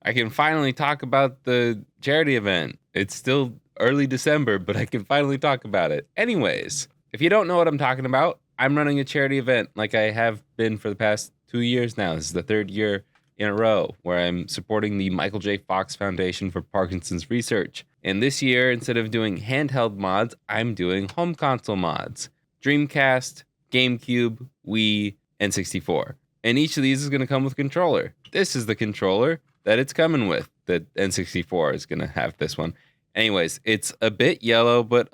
I can finally talk about the charity event. It's still early December, but I can finally talk about it. Anyways, if you don't know what I'm talking about, I'm running a charity event like I have been for the past 2 years now. This is the third year in a row where I'm supporting the Michael J. Fox Foundation for Parkinson's Research. And this year, instead of doing handheld mods, I'm doing home console mods. Dreamcast, GameCube, Wii, N64. And each of these is going to come with a controller. This is the controller that it's coming with. The N64 is going to have this one. Anyways, it's a bit yellow, but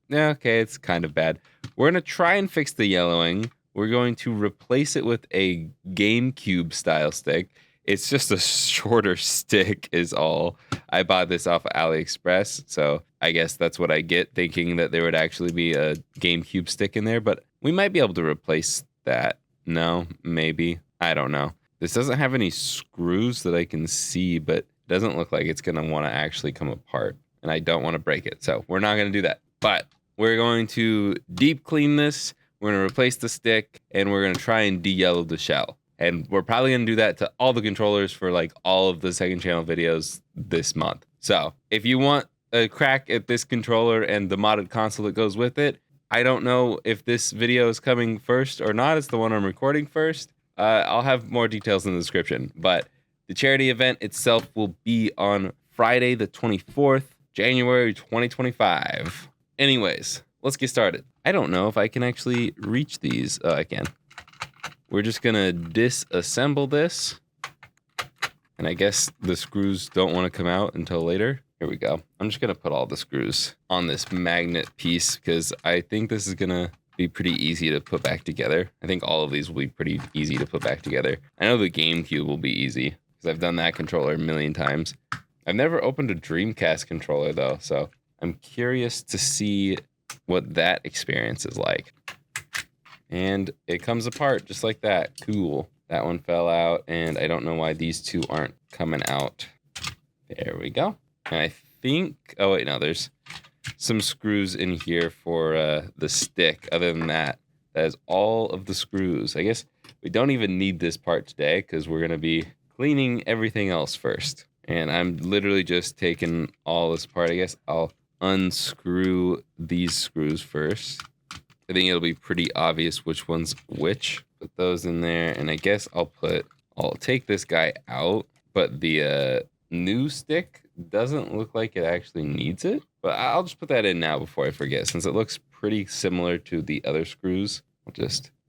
yeah, okay, it's kind of bad. We're going to try and fix the yellowing. We're going to replace it with a GameCube style stick. It's just a shorter stick is all. I bought this off of AliExpress, so I guess that's what I get, thinking that there would actually be a GameCube stick in there, but we might be able to replace that. No, maybe. I don't know. This doesn't have any screws that I can see, but it doesn't look like it's going to want to actually come apart, and I don't want to break it, so we're not going to do that. But we're going to deep clean this. We're going to replace the stick, and we're going to try and de-yellow the shell. And we're probably going to do that to all the controllers for like all of the second channel videos this month. So if you want a crack at this controller and the modded console that goes with it, I don't know if this video is coming first or not. It's the one I'm recording first. I'll have more details in the description. But the charity event itself will be on Friday the 24th, January 2025. Anyways, let's get started. I don't know if I can actually reach these. Oh, I can. We're just going to disassemble this. And I guess the screws don't want to come out until later. Here we go. I'm just going to put all the screws on this magnet piece because I think this is going to be pretty easy to put back together. I think all of these will be pretty easy to put back together. I know the GameCube will be easy because I've done that controller a million times. I've never opened a Dreamcast controller though, so I'm curious to see what that experience is like. And it comes apart just like that. Cool. That one fell out, and I don't know why these two aren't coming out. There we go. And I think, oh wait, no, there's some screws in here for the stick. Other than that, that is all of the screws. I guess we don't even need this part today because we're going to be cleaning everything else first. And I'm literally just taking all this apart. I guess I'll unscrew these screws first. I think it'll be pretty obvious which one's which. Put those in there, and I guess I'll take this guy out, but the new stick doesn't look like it actually needs it. But I'll just put that in now before I forget, since it looks pretty similar to the other screws.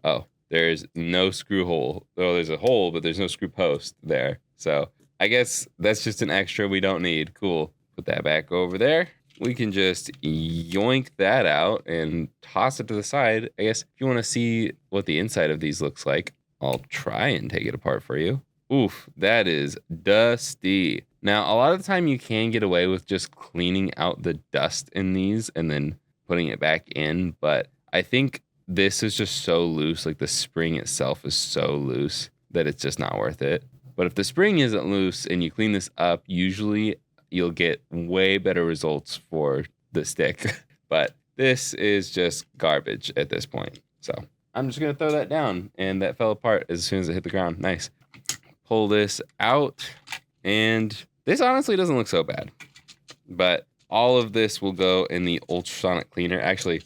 Oh, there's no screw hole. Oh, there's a hole, but there's no screw post there. So I guess that's just an extra we don't need. Cool. Put that back over there. We can just yoink that out and toss it to the side. I guess if you want to see what the inside of these looks like, I'll try and take it apart for you. Oof, that is dusty. Now, a lot of the time you can get away with just cleaning out the dust in these and then putting it back in, but I think this is just so loose, like the spring itself is so loose that it's just not worth it. But if the spring isn't loose and you clean this up, usually you'll get way better results for the stick. But this is just garbage at this point. So I'm just going to throw that down, and that fell apart as soon as it hit the ground. Nice. Pull this out, and this honestly doesn't look so bad. But all of this will go in the ultrasonic cleaner. Actually,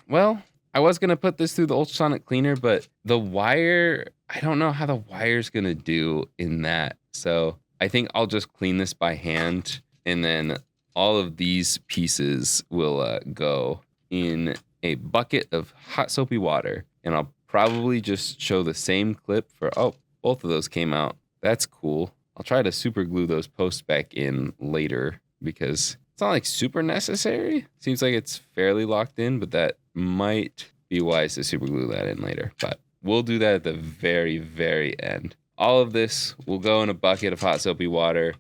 well, I was going to put this through the ultrasonic cleaner, but the wire, I don't know how the wire's going to do in that. So I think I'll just clean this by hand, and then all of these pieces will go in a bucket of hot soapy water, and I'll probably just show the same clip for, oh, both of those came out. That's cool. I'll try to super glue those posts back in later because it's not like super necessary. Seems like it's fairly locked in, but that might be wise to super glue that in later. But we'll do that at the very, very end. All of this will go in a bucket of hot soapy water,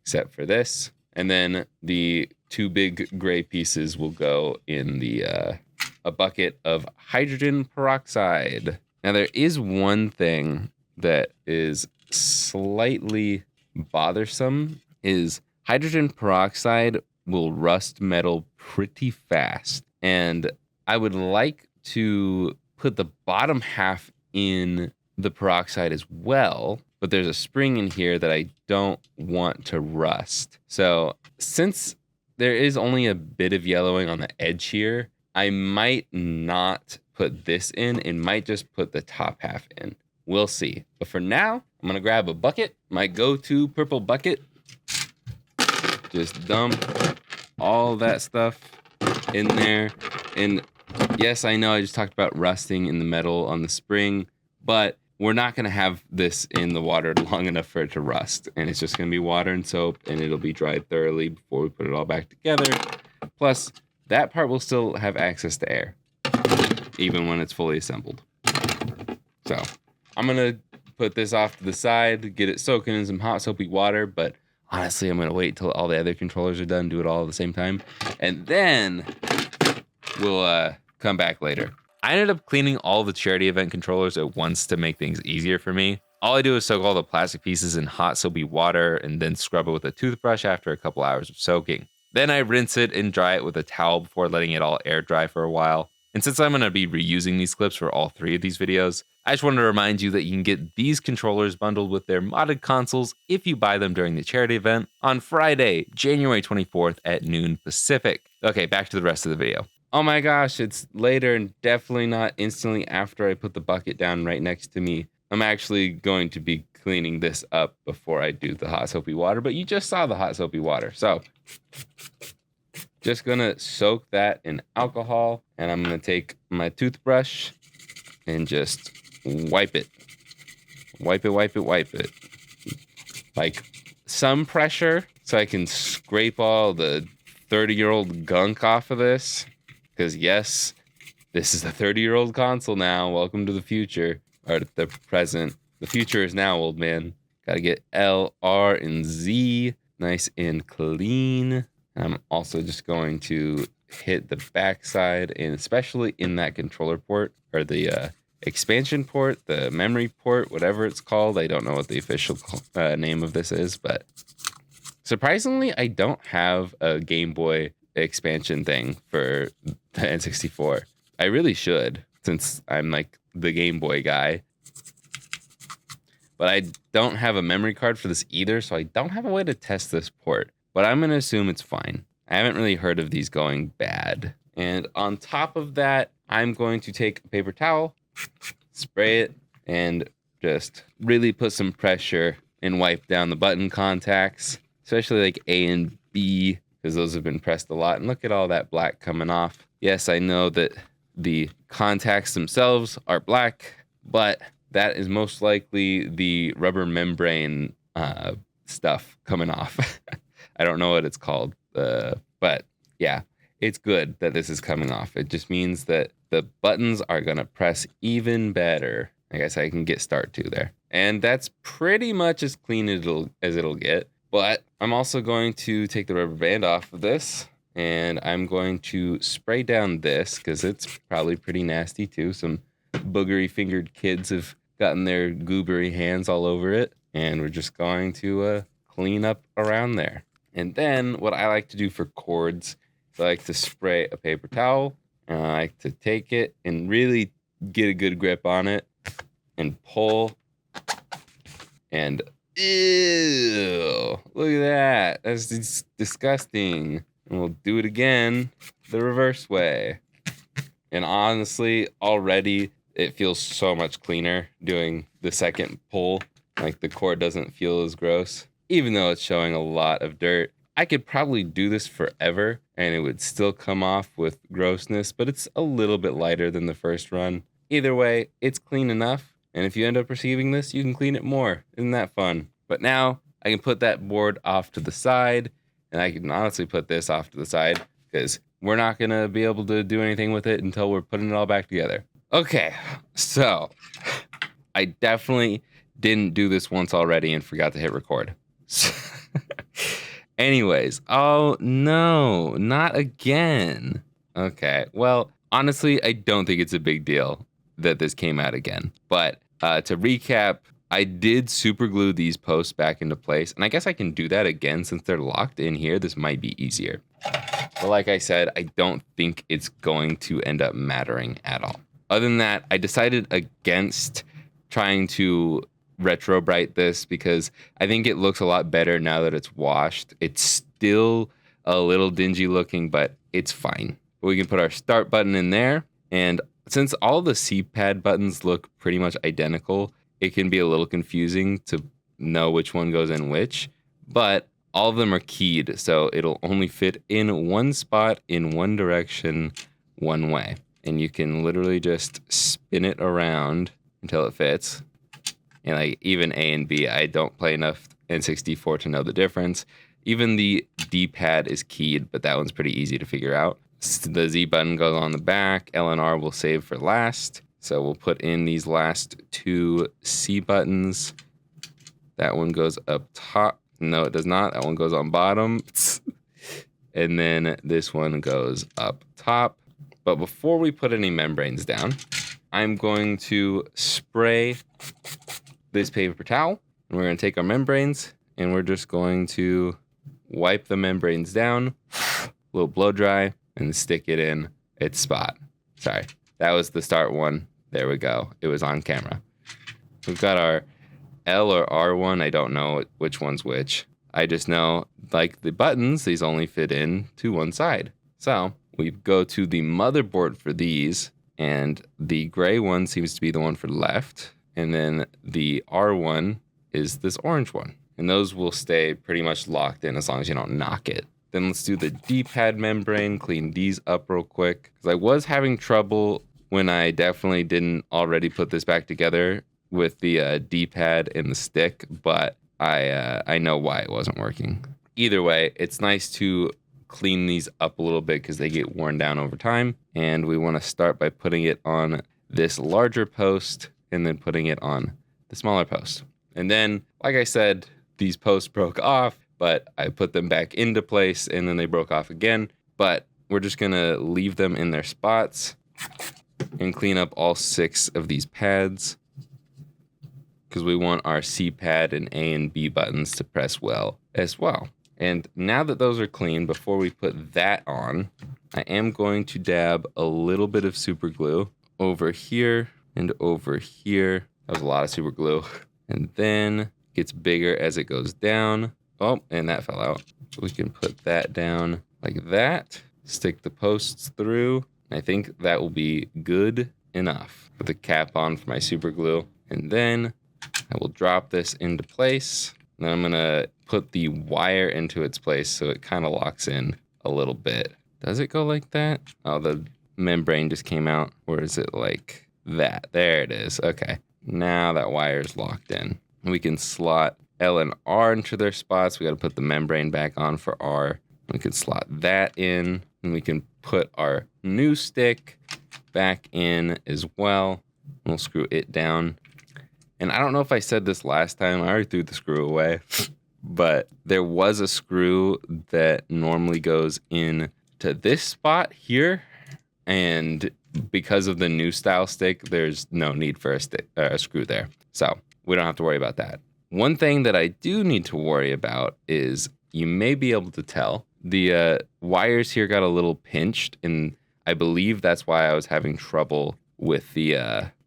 except for this. And then the two big gray pieces will go in a bucket of hydrogen peroxide. Now, there is one thing that is slightly bothersome, is hydrogen peroxide will rust metal pretty fast. And I would like to put the bottom half in the peroxide as well, but there's a spring in here that I don't want to rust. So since there is only a bit of yellowing on the edge here, I might not put this in and might just put the top half in. We'll see. But for now, I'm gonna grab a bucket, my go-to purple bucket. Just dump all that stuff in there. And yes, I know I just talked about rusting in the metal on the spring, but we're not gonna have this in the water long enough for it to rust. And it's just gonna be water and soap, and it'll be dried thoroughly before we put it all back together. Plus, that part will still have access to air, even when it's fully assembled. So I'm gonna put this off to the side, get it soaking in some hot soapy water, but honestly, I'm gonna wait until all the other controllers are done, do it all at the same time, and then we'll come back later. I ended up cleaning all the charity event controllers at once to make things easier for me. All I do is soak all the plastic pieces in hot soapy water and then scrub it with a toothbrush after a couple hours of soaking. Then I rinse it and dry it with a towel before letting it all air dry for a while. And since I'm going to be reusing these clips for all 3 of these videos, I just wanted to remind you that you can get these controllers bundled with their modded consoles if you buy them during the charity event on Friday, January 24th at noon Pacific. Okay, back to the rest of the video. Oh my gosh, it's later and definitely not instantly after I put the bucket down right next to me. I'm actually going to be cleaning this up before I do the hot soapy water, but you just saw the hot soapy water. So just gonna soak that in alcohol, and I'm gonna take my toothbrush and just wipe it. Wipe it. Like some pressure so I can scrape all the 30-year-old gunk off of this. Because yes, this is a 30-year-old console now. Welcome to the future, or the present. The future is now, old man. Gotta get L, R, and Z nice and clean. I'm also just going to hit the backside, and especially in that controller port, or the expansion port, the memory port, whatever it's called. I don't know what the official name of this is, but surprisingly, I don't have a Game Boy expansion thing for the N64. I really should, since I'm like the Game Boy guy. But I don't have a memory card for this either, so I don't have a way to test this port. But I'm going to assume it's fine. I haven't really heard of these going bad. And on top of that, I'm going to take a paper towel, spray it, and just really put some pressure and wipe down the button contacts, especially like A and B, because those have been pressed a lot. And look at all that black coming off. Yes, I know that the contacts themselves are black, but that is most likely the rubber membrane stuff coming off. I don't know what it's called, but yeah, it's good that this is coming off. It just means that the buttons are gonna press even better. I guess I can get start to there. And that's pretty much as clean as it'll get. But I'm also going to take the rubber band off of this, and I'm going to spray down this because it's probably pretty nasty too. Some boogery fingered kids have gotten their goobery hands all over it, and we're just going to clean up around there. And then what I like to do for cords is I like to spray a paper towel, and I like to take it and really get a good grip on it and pull. And ew, look at that. That's disgusting. And we'll do it again the reverse way. And honestly, already it feels so much cleaner doing the second pull. Like the cord doesn't feel as gross. Even though it's showing a lot of dirt. I could probably do this forever and it would still come off with grossness, but it's a little bit lighter than the first run. Either way, it's clean enough. And if you end up receiving this, you can clean it more. Isn't that fun? But now I can put that board off to the side, and I can honestly put this off to the side because we're not going to be able to do anything with it until we're putting it all back together. Okay, so I definitely didn't do this once already and forgot to hit record. Anyways, oh no, not again. Okay, well, honestly, I don't think it's a big deal that this came out again. But to recap, I did super glue these posts back into place. And I guess I can do that again since they're locked in here. This might be easier. But like I said, I don't think it's going to end up mattering at all. Other than that, I decided against trying to retro bright this because I think it looks a lot better now that it's washed. It's still a little dingy looking, but it's fine. We can put our start button in there. And since all the C-pad buttons look pretty much identical, it can be a little confusing to know which one goes in which. But all of them are keyed, so it'll only fit in one spot in one direction, one way. And you can literally just spin it around until it fits. And like even A and B, I don't play enough N64 to know the difference. Even the D-pad is keyed, but that one's pretty easy to figure out. The Z button goes on the back. L and R will save for last. So we'll put in these last two C buttons. That one goes up top. No, it does not. That one goes on bottom. And then this one goes up top. But before we put any membranes down, I'm going to spray this paper towel. And we're going to take our membranes and we're just going to wipe the membranes down, a little blow dry, and stick it in its spot. Sorry, that was the start one. There we go. It was on camera. We've got our L or R one. I don't know which one's which. I just know, like the buttons, these only fit in to one side. So we go to the motherboard for these, and the gray one seems to be the one for left. And then the R one is this orange one. And those will stay pretty much locked in as long as you don't knock it. Then let's do the D-pad membrane, clean these up real quick. Because I was having trouble when I definitely didn't already put this back together with the D-pad and the stick, but I know why it wasn't working. Either way, it's nice to clean these up a little bit because they get worn down over time. And we want to start by putting it on this larger post and then putting it on the smaller post. And then, like I said, these posts broke off, but I put them back into place and then they broke off again. But we're just gonna leave them in their spots and clean up all 6 of these pads because we want our C pad and A and B buttons to press well as well. And now that those are clean, before we put that on, I am going to dab a little bit of super glue over here and over here. That was a lot of super glue. And then gets bigger as it goes down. Oh, and that fell out. So we can put that down like that. Stick the posts through. I think that will be good enough. Put the cap on for my super glue. And then I will drop this into place. And then I'm gonna put the wire into its place so it kind of locks in a little bit. Does it go like that? Oh, the membrane just came out. Or is it like that? There it is. Okay. Now that wire is locked in. We can slot L and R into their spots. We got to put the membrane back on for R. We can slot that in, and we can put our new stick back in as well. We'll screw it down. And I don't know if I said this last time. I already threw the screw away. But there was a screw that normally goes in to this spot here. And because of the new style stick, there's no need for a screw there. So we don't have to worry about that. One thing that I do need to worry about is you may be able to tell the wires here got a little pinched, and I believe that's why I was having trouble with the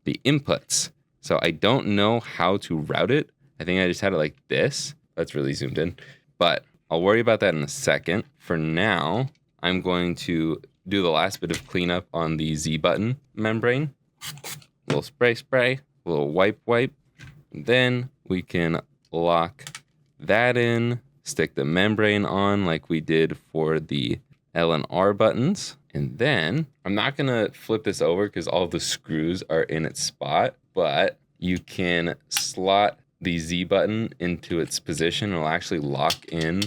inputs. So I don't know how to route it. I think I just had it like this. That's really zoomed in. But I'll worry about that in a second. For now, I'm going to do the last bit of cleanup on the Z button membrane. A little spray, a little wipe. Then we can lock that in, stick the membrane on like we did for the L and R buttons. And then I'm not gonna flip this over because all the screws are in its spot, but you can slot the Z button into its position. It'll actually lock in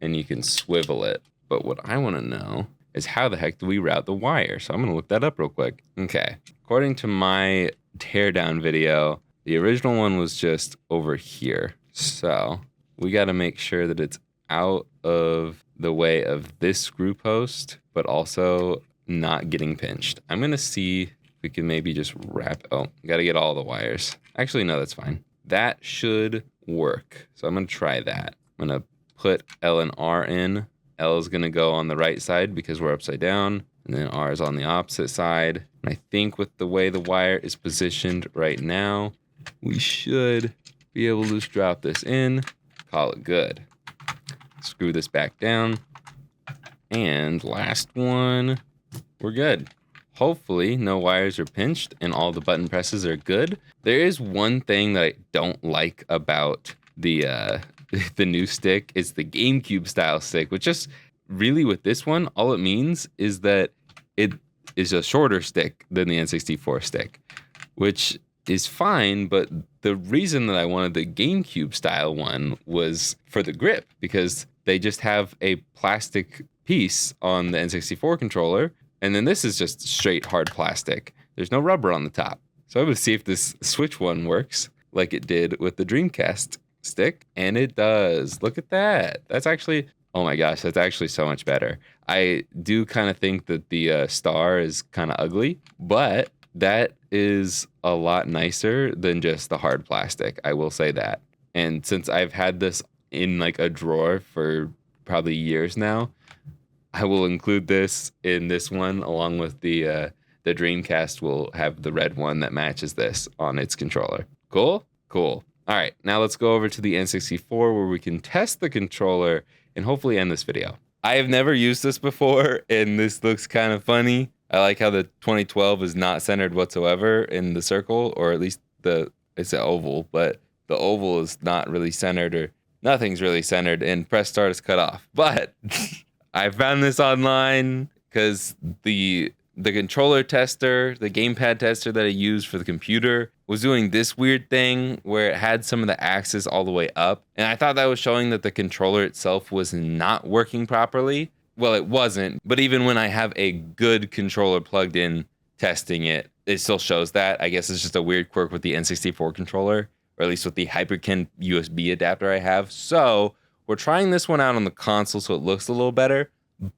and you can swivel it. But what I wanna know is how the heck do we route the wire? So I'm gonna look that up real quick. Okay, according to my teardown video, the original one was just over here. So we gotta make sure that it's out of the way of this screw post, but also not getting pinched. I'm gonna see if we can maybe just wrap, gotta get all the wires. Actually, no, that's fine. That should work. So I'm gonna try that. I'm gonna put L and R in. L is gonna go on the right side because we're upside down, and then R is on the opposite side. And I think with the way the wire is positioned right now, we should be able to just drop this in, call it good. Screw this back down. And last one, we're good. Hopefully no wires are pinched and all the button presses are good. There is one thing that I don't like about the the new stick is the GameCube style stick, which just really with this one, all it means is that it is a shorter stick than the N64 stick, which is fine, but the reason that I wanted the GameCube style one was for the grip, because they just have a plastic piece on the N64 controller, and then this is just straight hard plastic. There's no rubber on the top. So I'm gonna see if this Switch one works like it did with the Dreamcast stick, and it does. Look at that. That's actually, oh my gosh, that's actually so much better. I do kind of think that the star is kind of ugly, but that is a lot nicer than just the hard plastic. I will say that. And since I've had this in like a drawer for probably years now, I will include this in this one along with the Dreamcast will have the red one that matches this on its controller. Cool? Cool. All right, now let's go over to the N64 where we can test the controller and hopefully end this video. I have never used this before, and this looks kind of funny. I like how the 2012 is not centered whatsoever in the circle, or at least it's an oval, but the oval is not really centered, or nothing's really centered, and press start is cut off. But I found this online because the controller tester, the gamepad tester that I used for the computer was doing this weird thing where it had some of the axes all the way up. And I thought that was showing that the controller itself was not working properly. Well, it wasn't, but even when I have a good controller plugged in testing it, it still shows that. I guess it's just a weird quirk with the N64 controller, or at least with the Hyperkin USB adapter I have. So we're trying this one out on the console so it looks a little better,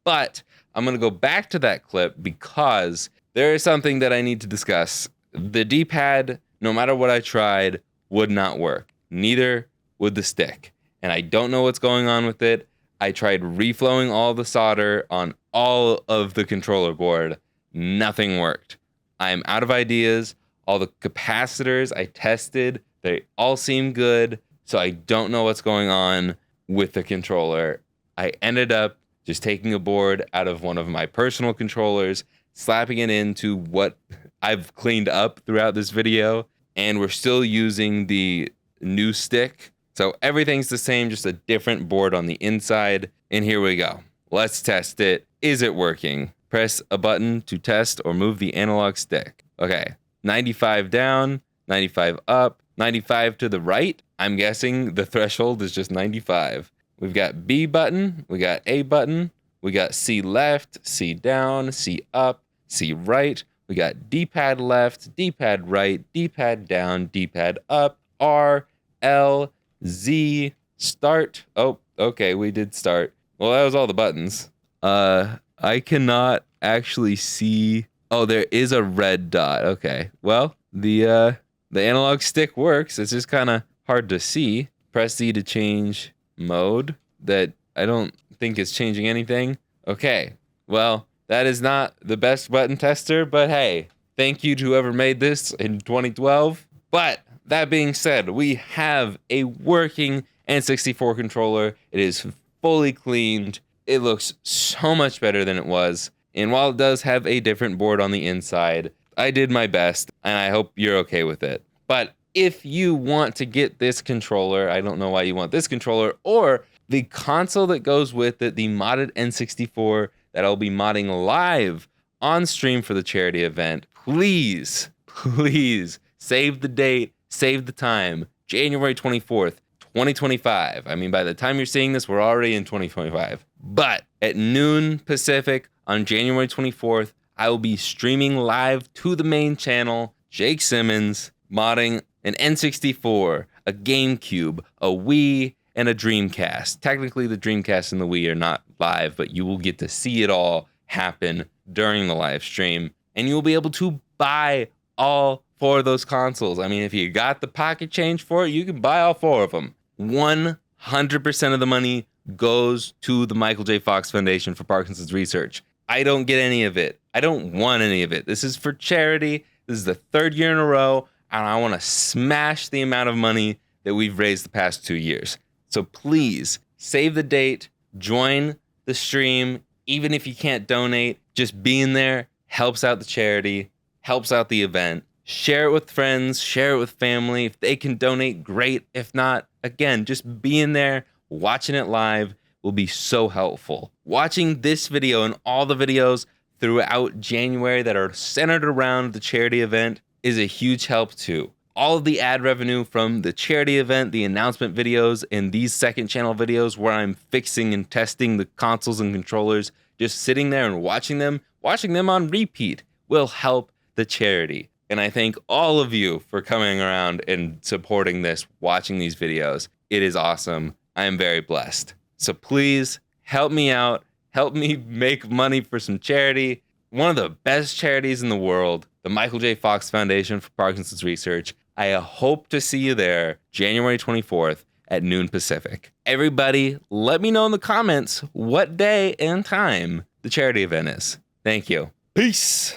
but I'm going to go back to that clip because there is something that I need to discuss. The D-pad, no matter what I tried, would not work. Neither would the stick. And I don't know what's going on with it. I tried reflowing all the solder on all of the controller board. Nothing worked. I'm out of ideas. All the capacitors I tested, they all seem good. So I don't know what's going on with the controller. I ended up just taking a board out of one of my personal controllers, slapping it into what I've cleaned up throughout this video, and we're still using the new stick. So everything's the same, just a different board on the inside. And here we go. Let's test it. Is it working? Press a button to test or move the analog stick. Okay, 95 down, 95 up, 95 to the right. I'm guessing the threshold is just 95. We've got B button, we got A button, we got C left, C down, C up, C right. We got D-pad left, D-pad right, D-pad down, D-pad up, R, L, Z, start. Oh, okay, we did start. Well, that was all the buttons. I cannot actually see. Oh, there is a red dot. Okay, well, the analog stick works. It's just kind of hard to see. Press Z to change mode. That I don't think is changing anything. Okay, well, that is not the best button tester, but hey, thank you to whoever made this in 2012. But that being said, we have a working N64 controller. It is fully cleaned. It looks so much better than it was. And while it does have a different board on the inside, I did my best, and I hope you're okay with it. But if you want to get this controller, I don't know why you want this controller, or the console that goes with it, the modded N64 that I'll be modding live on stream for the charity event, please save the date, save the time, January 24th, 2025. I mean, by the time you're seeing this, we're already in 2025. But at noon Pacific on January 24th, I will be streaming live to the main channel, Jake Simmons, modding an N64, a GameCube, a Wii, and a Dreamcast. Technically, the Dreamcast and the Wii are not live, but you will get to see it all happen during the live stream, and you will be able to buy all four of those consoles. I mean, if you got the pocket change for it, you can buy all four of them. 100% of the money goes to the Michael J. Fox Foundation for Parkinson's Research. I don't get any of it. I don't want any of it. This is for charity. This is the third year in a row, and I want to smash the amount of money that we've raised the past 2 years. So please save the date, join the stream. Even if you can't donate, just being there helps out the charity, helps out the event. Share it with friends, share it with family. If they can donate, great. If not, again, just being there, watching it live will be so helpful. Watching this video and all the videos throughout January that are centered around the charity event is a huge help too. All of the ad revenue from the charity event, the announcement videos, and these second channel videos where I'm fixing and testing the consoles and controllers, just sitting there and watching them on repeat will help the charity. And I thank all of you for coming around and supporting this, watching these videos. It is awesome. I am very blessed. So please help me out. Help me make money for some charity. One of the best charities in the world, the Michael J. Fox Foundation for Parkinson's Research. I hope to see you there January 24th at noon Pacific. Everybody, let me know in the comments what day and time the charity event is. Thank you. Peace.